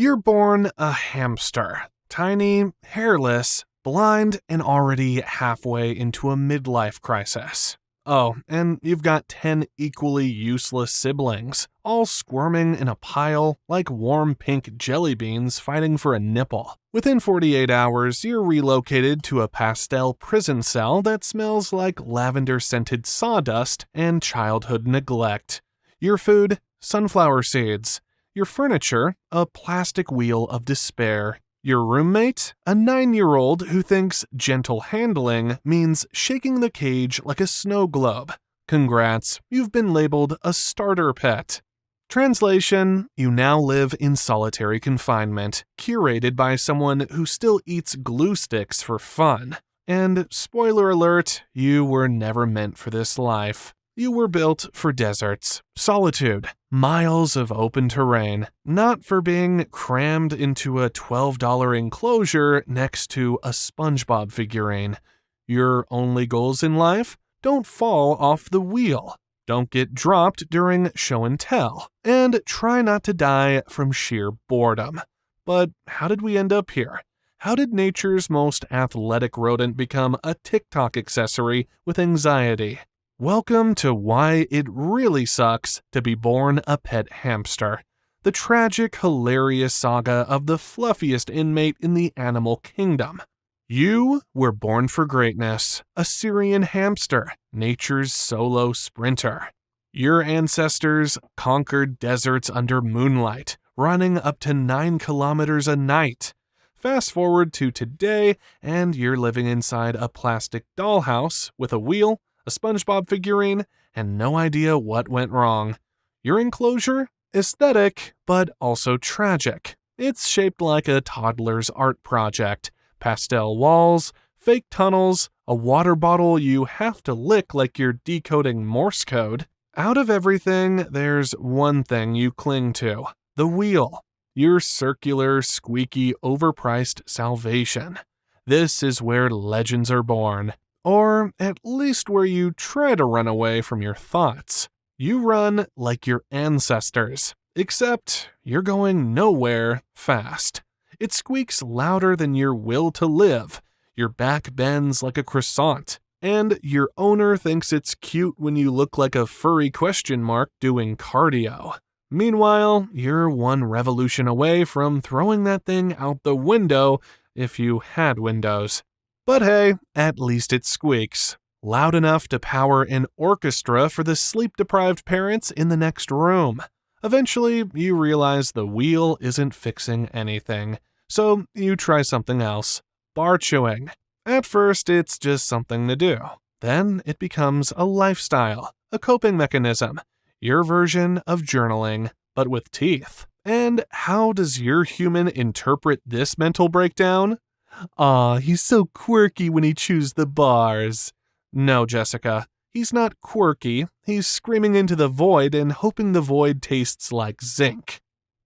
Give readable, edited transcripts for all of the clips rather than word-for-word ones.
You're born a hamster. Tiny, hairless, blind, and already halfway into a midlife crisis. Oh, and you've got 10 equally useless siblings, all squirming in a pile like warm pink jelly beans fighting for a nipple. Within 48 hours, you're relocated to a pastel prison cell that smells like lavender-scented sawdust and childhood neglect. Your food, sunflower seeds. Your furniture, a plastic wheel of despair. Your roommate, a 9-year-old who thinks gentle handling means shaking the cage like a snow globe. Congrats, you've been labeled a starter pet. Translation, you now live in solitary confinement, curated by someone who still eats glue sticks for fun. And spoiler alert, you were never meant for this life. You were built for deserts, solitude, miles of open terrain, not for being crammed into a $12 enclosure next to a SpongeBob figurine. Your only goals in life? Don't fall off the wheel. Don't get dropped during show and tell. And try not to die from sheer boredom. But how did we end up here? How did nature's most athletic rodent become a TikTok accessory with anxiety? Welcome to Why It Really Sucks to Be Born a Pet Hamster, the tragic, hilarious saga of the fluffiest inmate in the animal kingdom. You were born for greatness, a Syrian hamster, nature's solo sprinter. Your ancestors conquered deserts under moonlight, running up to 9 kilometers a night. Fast forward to today, and you're living inside a plastic dollhouse with a wheel, a SpongeBob figurine, and no idea what went wrong. Your enclosure? Aesthetic, but also tragic. It's shaped like a toddler's art project. Pastel walls, fake tunnels, a water bottle you have to lick like you're decoding Morse code. Out of everything, there's one thing you cling to. The wheel. Your circular, squeaky, overpriced salvation. This is where legends are born. Or at least where you try to run away from your thoughts. You run like your ancestors, except you're going nowhere fast. It squeaks louder than your will to live. Your back bends like a croissant. And your owner thinks it's cute when you look like a furry question mark doing cardio. Meanwhile, you're one revolution away from throwing that thing out the window if you had windows. But hey, at least it squeaks. Loud enough to power an orchestra for the sleep-deprived parents in the next room. Eventually, you realize the wheel isn't fixing anything. So you try something else. Bar chewing. At first, it's just something to do. Then it becomes a lifestyle, a coping mechanism. Your version of journaling, but with teeth. And how does your human interpret this mental breakdown? Aw, he's so quirky when he chews the bars. No, Jessica, he's not quirky. He's screaming into the void and hoping the void tastes like zinc.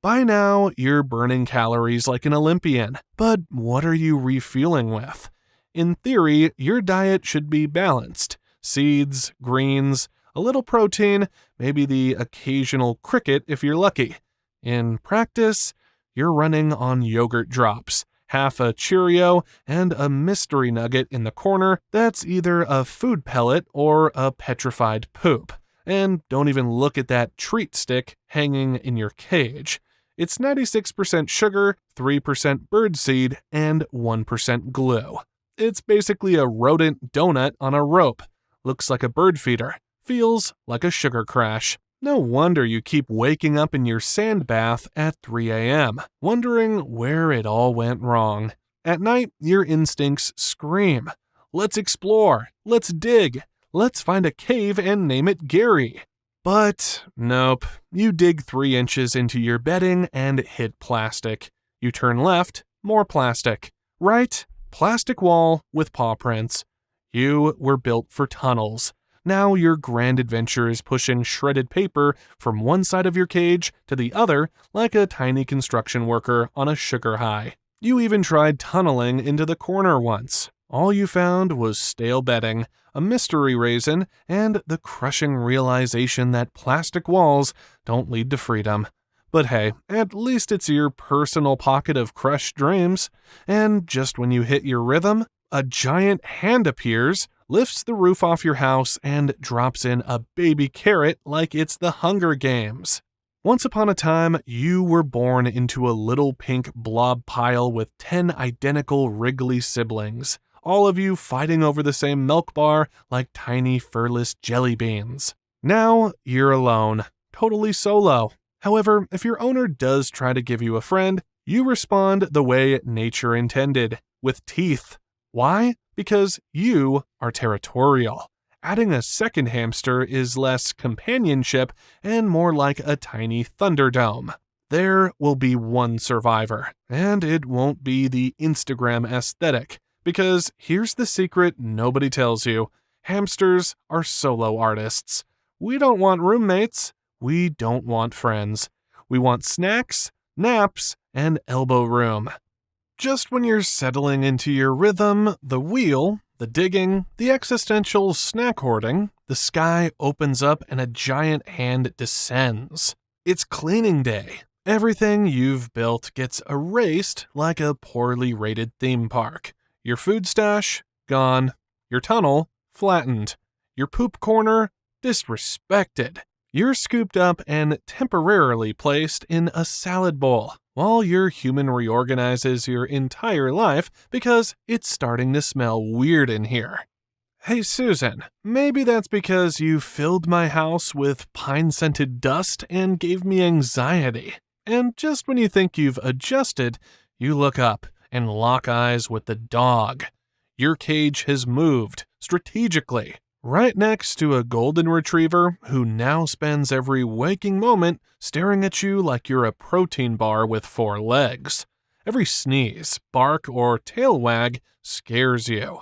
By now, you're burning calories like an Olympian, but what are you refueling with? In theory, your diet should be balanced. Seeds, greens, a little protein, maybe the occasional cricket if you're lucky. In practice, you're running on yogurt drops. Half a Cheerio, and a mystery nugget in the corner that's either a food pellet or a petrified poop. And don't even look at that treat stick hanging in your cage. It's 96% sugar, 3% birdseed, and 1% glue. It's basically a rodent donut on a rope. Looks like a bird feeder. Feels like a sugar crash. No wonder you keep waking up in your sand bath at 3 a.m., wondering where it all went wrong. At night, your instincts scream. Let's explore. Let's dig. Let's find a cave and name it Gary. But nope, you dig 3 inches into your bedding and hit plastic. You turn left, more plastic. Right, plastic wall with paw prints. You were built for tunnels. Now your grand adventure is pushing shredded paper from one side of your cage to the other like a tiny construction worker on a sugar high. You even tried tunneling into the corner once. All you found was stale bedding, a mystery raisin, and the crushing realization that plastic walls don't lead to freedom. But hey, at least it's your personal pocket of crushed dreams. And just when you hit your rhythm, a giant hand appears, lifts the roof off your house, and drops in a baby carrot like it's the Hunger Games. Once upon a time, you were born into a little pink blob pile with 10 identical wriggly siblings, all of you fighting over the same milk bar like tiny furless jelly beans. Now, you're alone, totally solo. However, if your owner does try to give you a friend, you respond the way nature intended, with teeth. Why? Because you are territorial. Adding a second hamster is less companionship and more like a tiny thunderdome. There will be one survivor, and it won't be the Instagram aesthetic, because here's the secret nobody tells you. Hamsters are solo artists. We don't want roommates. We don't want friends. We want snacks, naps, and elbow room. Just when you're settling into your rhythm, the wheel, the digging, the existential snack hoarding, the sky opens up and a giant hand descends. It's cleaning day. Everything you've built gets erased like a poorly rated theme park. Your food stash, gone. Your tunnel, flattened. Your poop corner, disrespected. You're scooped up and temporarily placed in a salad bowl, while your human reorganizes your entire life because it's starting to smell weird in here. Hey Susan, maybe that's because you filled my house with pine-scented dust and gave me anxiety. And just when you think you've adjusted, you look up and lock eyes with the dog. Your cage has moved, strategically, right next to a golden retriever who now spends every waking moment staring at you like you're a protein bar with 4 legs. Every sneeze, bark, or tail wag scares you.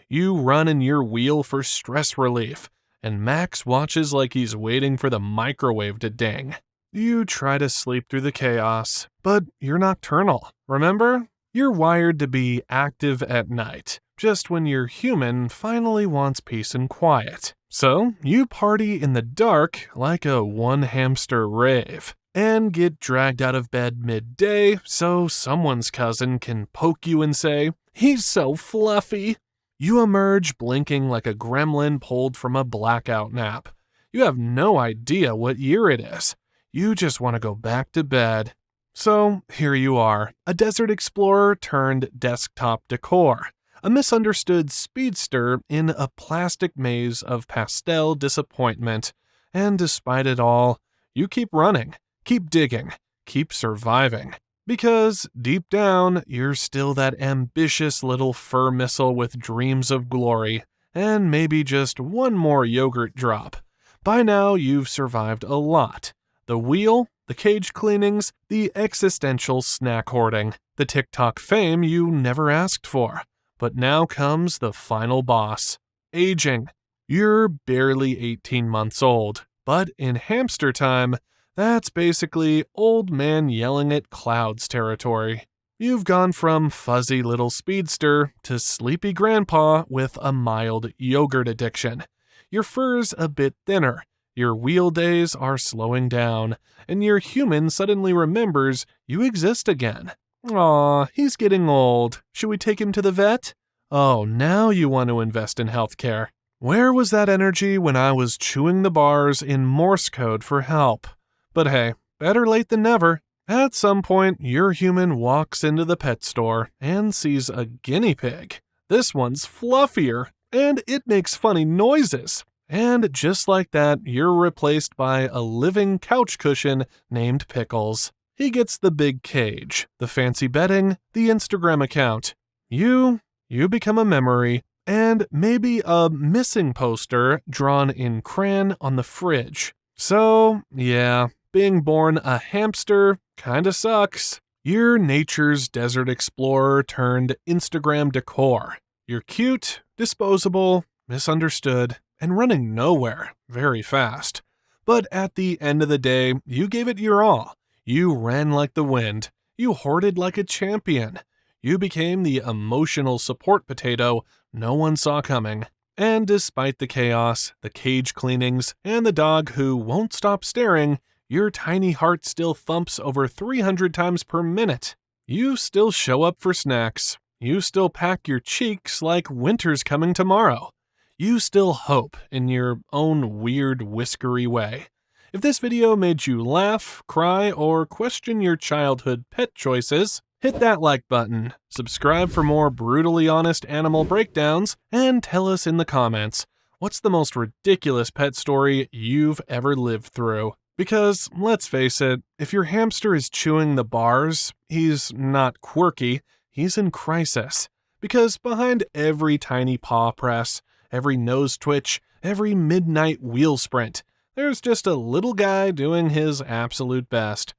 You run in your wheel for stress relief, and Max watches like he's waiting for the microwave to ding. You try to sleep through the chaos, but you're nocturnal, remember? You're wired to be active at night, just when your human finally wants peace and quiet. So, you party in the dark like a one-hamster rave, and get dragged out of bed midday so someone's cousin can poke you and say, "He's so fluffy." You emerge blinking like a gremlin pulled from a blackout nap. You have no idea what year it is. You just want to go back to bed. So, here you are, a desert explorer turned desktop decor. A misunderstood speedster in a plastic maze of pastel disappointment. And despite it all, you keep running, keep digging, keep surviving. Because deep down, you're still that ambitious little fur missile with dreams of glory, and maybe just one more yogurt drop. By now, you've survived a lot. The wheel, the cage cleanings, the existential snack hoarding, the TikTok fame you never asked for. But now comes the final boss, aging. You're barely 18 months old, but in hamster time, that's basically old man yelling at clouds territory. You've gone from fuzzy little speedster to sleepy grandpa with a mild yogurt addiction. Your fur's a bit thinner, your wheel days are slowing down, and your human suddenly remembers you exist again. Aw, he's getting old. Should we take him to the vet? Oh, now you want to invest in healthcare. Where was that energy when I was chewing the bars in Morse code for help? But hey, better late than never. At some point, your human walks into the pet store and sees a guinea pig. This one's fluffier, and it makes funny noises. And just like that, you're replaced by a living couch cushion named Pickles. He gets the big cage, the fancy bedding, the Instagram account. You become a memory, and maybe a missing poster drawn in crayon on the fridge. So, yeah, being born a hamster kinda sucks. You're nature's desert explorer turned Instagram decor. You're cute, disposable, misunderstood, and running nowhere very fast. But at the end of the day, you gave it your all. You ran like the wind. You hoarded like a champion. You became the emotional support potato no one saw coming. And despite the chaos, the cage cleanings, and the dog who won't stop staring, Your tiny heart still thumps over 300 times per minute. You still show up for snacks. You still pack your cheeks like winter's coming tomorrow. You still hope in your own weird, whiskery way. If this video made you laugh, cry, or question your childhood pet choices, hit that like button, subscribe for more brutally honest animal breakdowns, and tell us in the comments, what's the most ridiculous pet story you've ever lived through? Because, let's face it, if your hamster is chewing the bars, he's not quirky, he's in crisis. Because behind every tiny paw press, every nose twitch, every midnight wheel sprint, there's just a little guy doing his absolute best.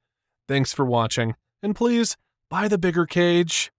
Thanks for watching, and please, buy the bigger cage.